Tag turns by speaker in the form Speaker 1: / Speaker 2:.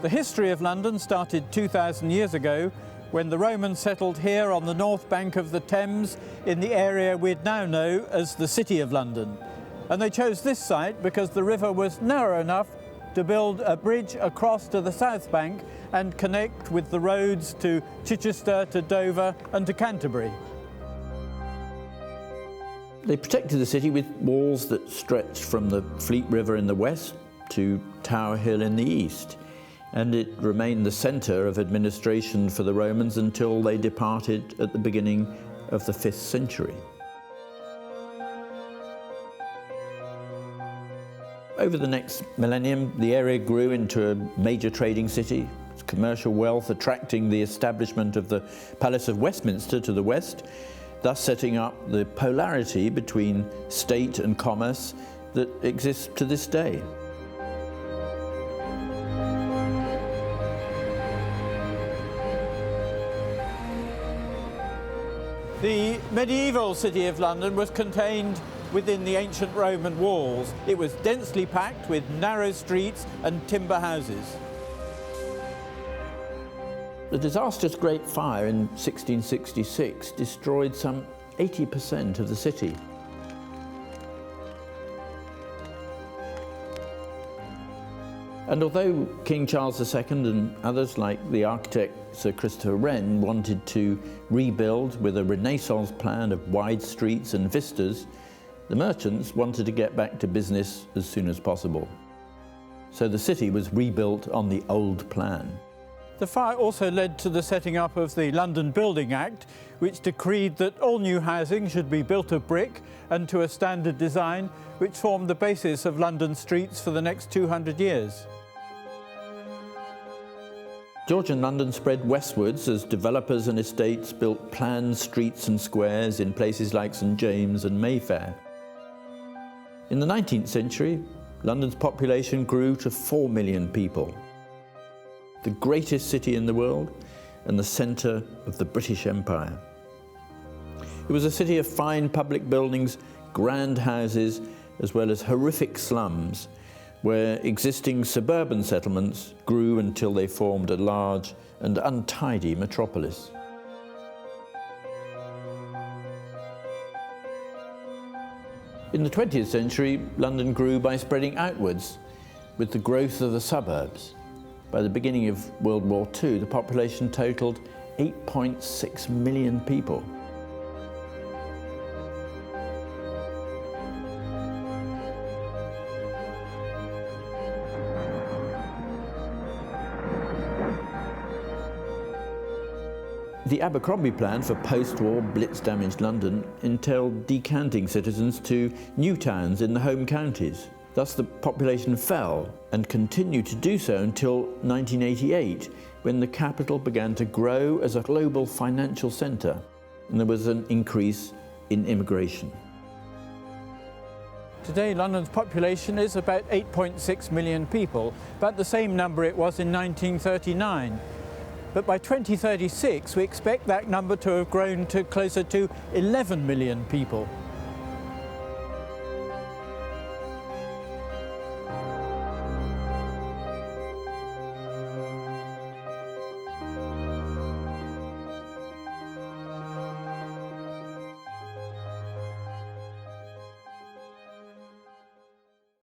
Speaker 1: The history of London started 2,000 years ago when the Romans settled here on the north bank of the Thames in the area we now know as the City of London. And they chose this site because the river was narrow enough to build a bridge across to the south bank and connect with the roads to Chichester, to Dover and to Canterbury.
Speaker 2: They protected the city with walls that stretched from the Fleet River in the west to Tower Hill in the east, and it remained the centre of administration for the Romans until they departed at the beginning of the 5th century. Over the next millennium, the area grew into a major trading city, its commercial wealth attracting the establishment of the Palace of Westminster to the west, thus setting up the polarity between state and commerce that exists to this day.
Speaker 1: The medieval City of London was contained within the ancient Roman walls. It was densely packed with narrow streets and timber houses.
Speaker 2: The disastrous Great Fire in 1666 destroyed some 80% of the city. And although King Charles II and others like the architect Sir Christopher Wren wanted to rebuild with a Renaissance plan of wide streets and vistas, the merchants wanted to get back to business as soon as possible. So the city was rebuilt on the old plan.
Speaker 1: The fire also led to the setting up of the London Building Act, which decreed that all new housing should be built of brick and to a standard design, which formed the basis of London streets for the next 200 years.
Speaker 2: Georgian London spread westwards as developers and estates built planned streets and squares in places like St James and Mayfair. In the 19th century, London's population grew to 4 million people. The greatest city in the world and the centre of the British Empire. It was a city of fine public buildings, grand houses, as well as horrific slums, where existing suburban settlements grew until they formed a large and untidy metropolis. In the 20th century, London grew by spreading outwards with the growth of the suburbs. By the beginning of World War II, the population totalled 8.6 million people. The Abercrombie plan for post-war Blitz-damaged London entailed decanting citizens to new towns in the home counties. Thus the population fell and continued to do so until 1988, when the capital began to grow as a global financial centre and there was an increase in immigration.
Speaker 1: Today, London's population is about 8.6 million people, about the same number it was in 1939. But by 2036, we expect that number to have grown to closer to 11 million people.